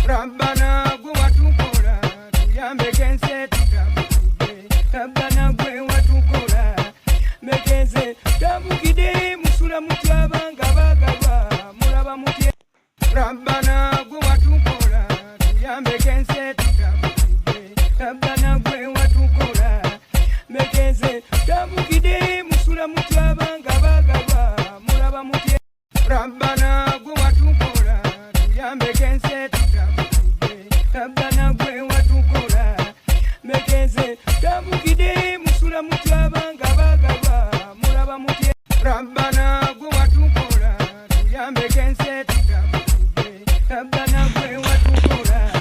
Rabbana gwe watukola tuyambekense tutabukide. Rabbana gwe watukola mekenze tabukide. Musula mutyaba nga bagalwa mulaba mutye. Rabbana gwe watukola tuyambekense tutabukide. Rabbana gwe watukola mekenze tabukide. Musula mutyaba nga bagalwa mulaba mutye. Rabbana gwe watukola tuyambekense tutabukide. Rabbana gwe watukola mekenze tabukide. Musula mutyaba nga bagalwa mulaba mutye. Rabbana gwe watukola tuyambekense tutabukide. Rabbana gwe watukola.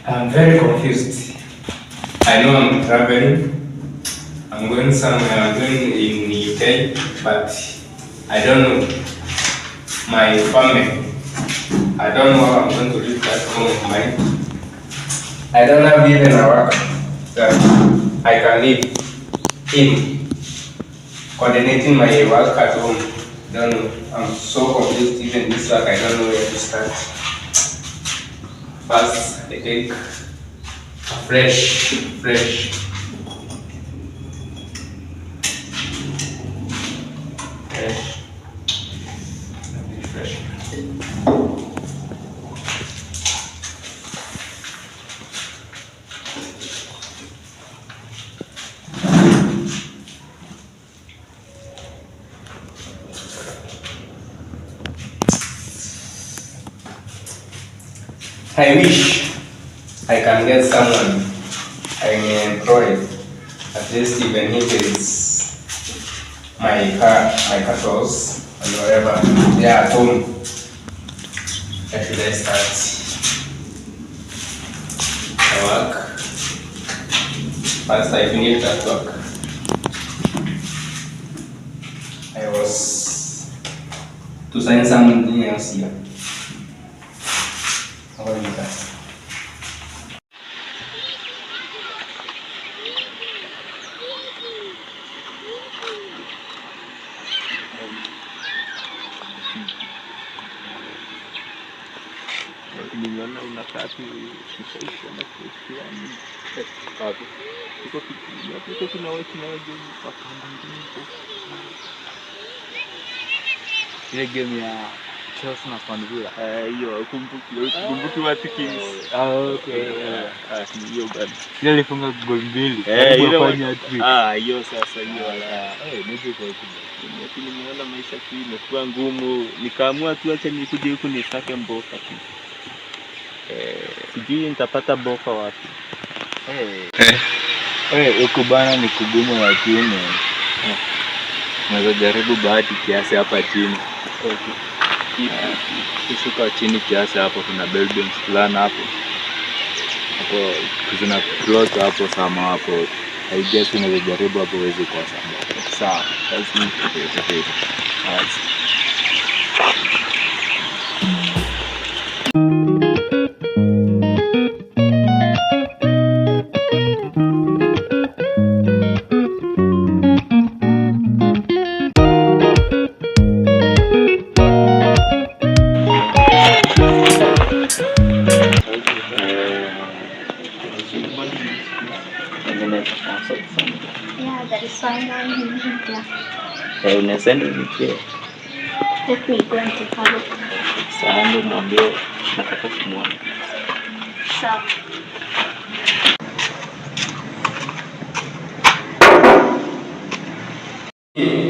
I'm very confused. I know I'm traveling. I'm going somewhere. I'm going in UK, but I don't know my family. I don't know how I'm going to leave that home of mine. I don't have even a work that I can live in. Coordinating my work at home. Don't know. I'm so confused. Even this work, I don't know where to start. First, I take fresh. Fresh. I wish I can get someone I may employ, at least even if it's my cattle and whatever they are at home. Where should I start? My work. First I finished that work. I was to sign something else here. How are you guys? Nimeona unakaa tu kishaisha na kuhusiana hapo. Iko tunawaje kwa mwingine ile game ya Chelsea na Aston Villa. Hiyo kumbuki watu okay. Hiyo bado. Ile ilifunga goli mbili. Hiyo sasa hiyo ndio kwa lakini nimeona maisha tu imekuwa ngumu, nikaamua tu acha nikuje huku nisake mboka tu. Sijui nitapata boka wapi. Huko bana ni kugumu lakini naweza jaribu bahati kiasi hapa chini. Kushuka chini kiasi hapo kuna buildings fulani hapo. Hapo kuna plot hapo sama hapo. I guess unaweza jaribu hapo uweze kwa sababu. Sawa, lazima tutafute. Yeah, that is why I'm using it. Unasema nikie. Let me go and take a look. Sasa ndo mwambie nataka kumwona. So.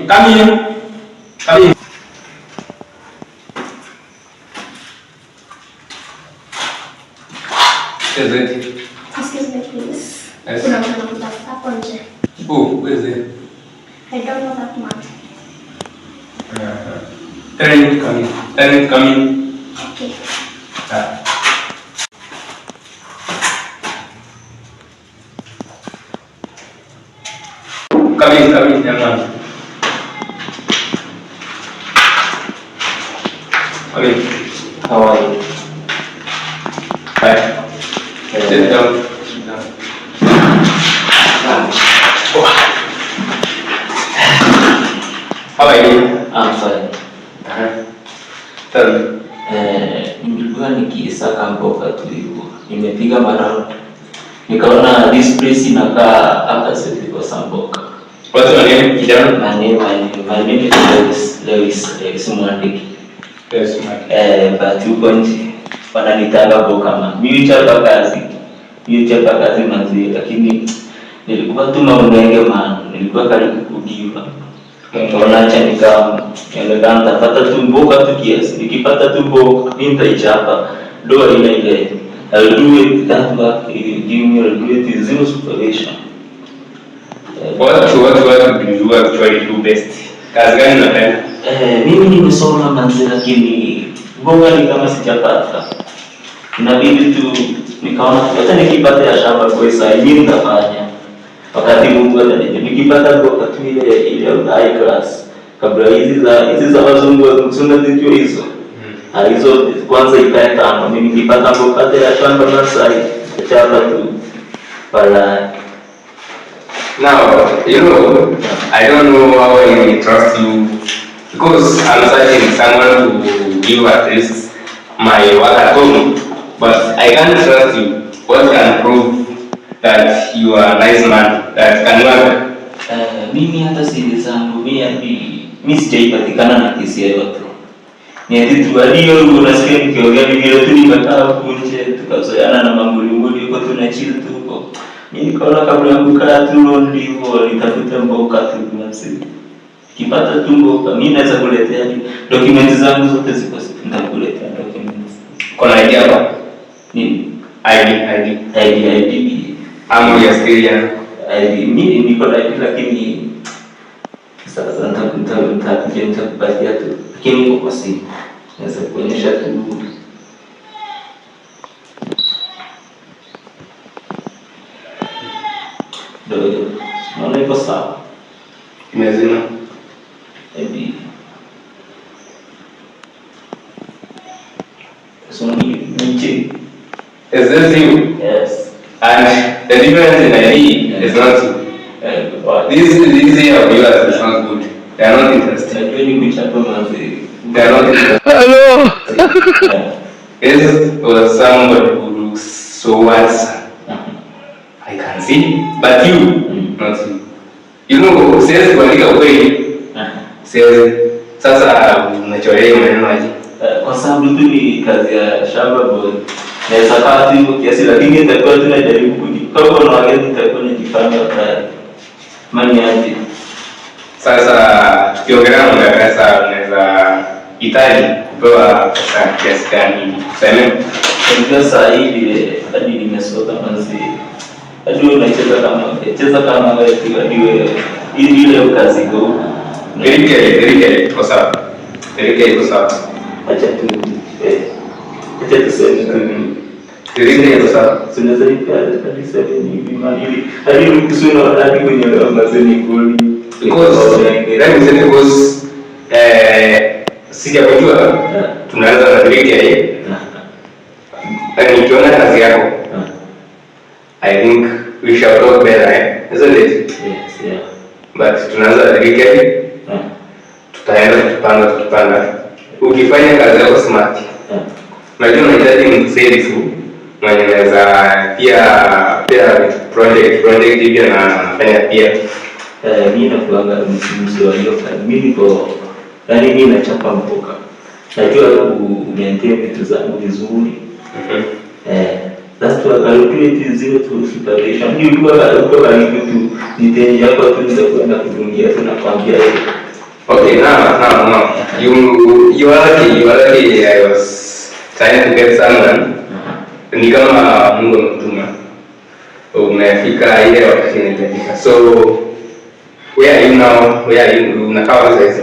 Come in. Come in. Excuse me, please. Yes. Who is it? I don't know that man. Tell him to come in. Tell him to come in. Okay. Come in, young man. Come in. How are you? Hi. Sit down. Sit down. How are you? I'm fine. Tell me. Nilikuwa nikisaka mboga tu hivyo. Nimepiga mara nikaona this place inakaa hapa sasa kwa Samboka. What's your name, kijana? My name is Lewis Mwandiki. Yes, man. But yuko nje. Wananitanga Boka man. Mimi chapa kazi manzi, lakini nilikuwa tu maunenge man. Nilikuwa karibu kugiva. Nikaona acha nikaanza nitapata tu mboga tu kiasi. Nikipata tu mboga mimi nitaichapa. Doa ile I'll do it that work, give me a great zero supervision. What do you actually do best? Kazi gani unapenda? Mimi nimesoma manzi, lakini mboga ni kama sijapata. Inabidi tu nikaona hata nikipata ya shamba kwa sasa mimi nitafanya. Wakati Mungu atanijalia nikipata mboga tu ile high class. Kabla hizi za wazungu tunazijua hizo. Hizo kwanza ikae kama mimi nikipata mboga ya shamba na sasa chapa tu pala. Now, I don't know how I trust you because I'm searching someone to give at least my work at home, but I can't trust you. What can prove that you are a nice man that can work? Mimi hata siri zangu mimi sijaipatikana na kesi yoyote. Ni eti tu alio unasikia nikiongea vile tu nimekaa kunje tukazoeana na mambo mbili huko tunachill tu huko. Mimi nikaona kabla yangu kaa tu ndivyo nitafuta mboga tu binafsi. Kipata tu mboga mimi naweza kuletea documents zangu zote ziko nitakuletea documents. Kuna idea hapa? Nini? ID. Amo ya skill mimi niko na ID lakini sasa nitakupatia tu. Lakini kwa simu naweza kuonyesha tu. Naona iko sawa. Imezima. Maybe. So ni Is this you? Yes. And the difference in ID is not you. This here of yours is not good. They are not interested. They are not interested. Hello. This was somebody who looks so handsome. I can see, but you, not you. Says kuandika kweli. Says sasa unachorea maneno aje? Kwa sababu tu ni kazi ya shamba boy. Naweza kaa tu kiasi lakini nitakuwa tunajaribu kujipanga na wageni nitakuwa najifanya tayari. Mani aje. Sasa tukiongelea mambo ya pesa unaweza hitaji kupewa pesa kiasi gani? Tuseme pesa hivi hadi nimesota manzi. Hadi unacheza kama wewe hadi ile kazi go. Very kwa sababu. Acha tuseme kwa sababu. Tunaweza hadi 7 hivi mali. Hadi ukisuna hadi kwenye mazeni goli. Because sijapojua tunaanza na direct nikiona kazi yako I think we shall talk better, isn't it? Yes, yeah. But tunaanza direct tutaenda tukipanga ukifanya kazi yako smart najua unahitaji msaidizi mwenye anaweza pia project hivi na anafanya pia. Mimi nakuanga msimamizi wa hiyo kazi. Mimi niko mimi nachapa mboga. Najua maintain vitu zangu vizuri. That's why I calculate zero to supervision. Ndio kwa karibu tu nitenja hapo tu nitakwenda kudungia tunakwambia hiyo. Okay, now. You are lucky I was trying to get someone. Ni kama Mungu amekutuma. Umefika ile wakati inahitajika. So where are you now? Unakaa wapi sasa?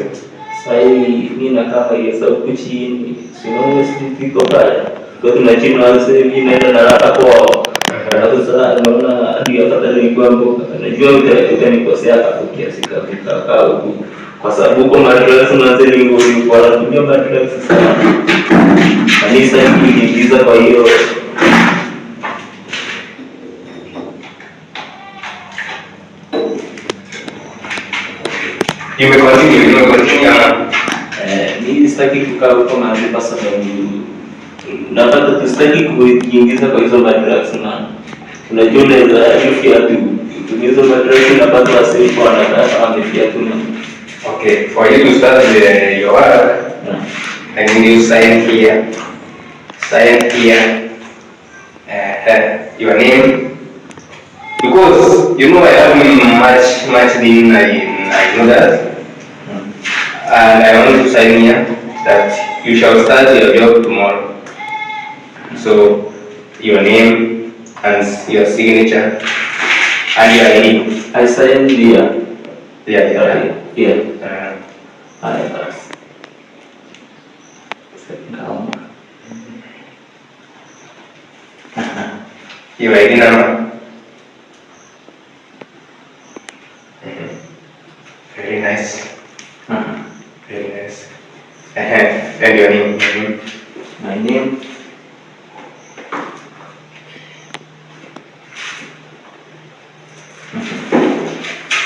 Sasa mimi nakaa hiyo huko chini. Sinaona street iko pale. Kwa tunachini wazee mimi naenda na rata kwao. Alafu sasa naona hadi afadhali nilikuwa mboga. Najua utanikosea hapo kiasi kaka huko. Kwa sababu huko madrasa mwanzeni nguvu kwa anatumia madrasa sana. Kanisa hili kwa hiyo Continue. Mimi sitaki kukaa huko mahali kwa sababu napata tusitaki kujiingiza kwa hizo madrugs na unajua unaweza kufia tu hizo madrugs unapata wasifu wanataka wamefia tu na. Okay, for you to start your work, I need you sign here. Sign here. Your name. Because you know I have much in I know that. And I want to sign here that you shall start your job tomorrow. So your name and your signature and your name. I sign here. Yeah. I pass. Calma. Your ID number. Very nice. Very nice. And your name. My name.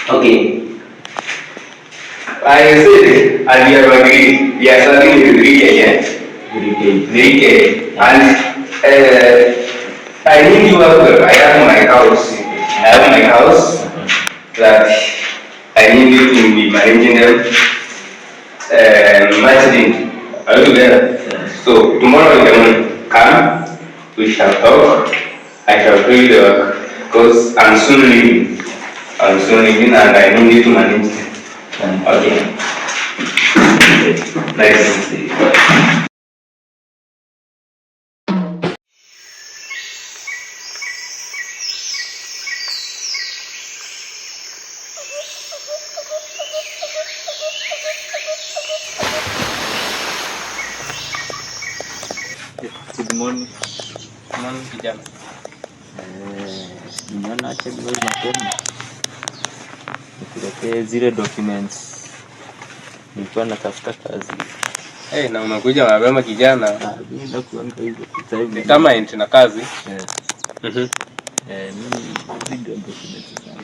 Okay. I said, and we have agreed. We are starting with 3K, yeah? 3K. And I need you as well. I have my house that I need you to be managing them. Matching. Are you together? So tomorrow you can come. We shall talk. I shall show you the work. Because I'm soon leaving. And I need you to manage them. Okay. Nice to see you. Good morning. Morning, kijana. Nimeona acha leo mapema. Nikuletee zile documents. Nilikuwa natafuta kazi. Na umekuja mapema kijana. Mimi kuanga hivyo Ni kama enti na kazi. Mimi ndio documents zangu.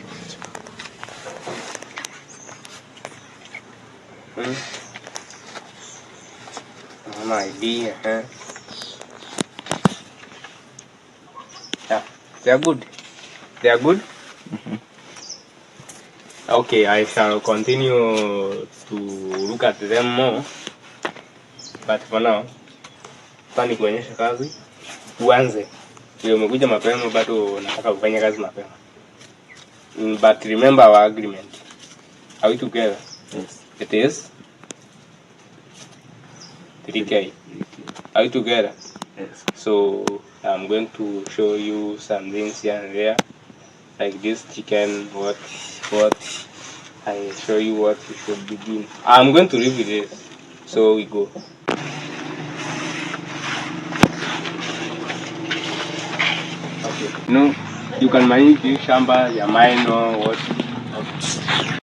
Mama idea, Yeah, they are good. Okay, I shall continue to look at them more. But for now, pani kuonyesha kazi. Uanze. Wewe umekuja mapema bado nataka kufanya kazi mapema. But remember our agreement. Are we together? Yes. It is 3K. Are we together? Yes. So I'm going to show you some things here and there, like this chicken. What I show you what you should begin. I'm going to leave with it. So we go. Okay. No, you can manage this shamba, your mine or what.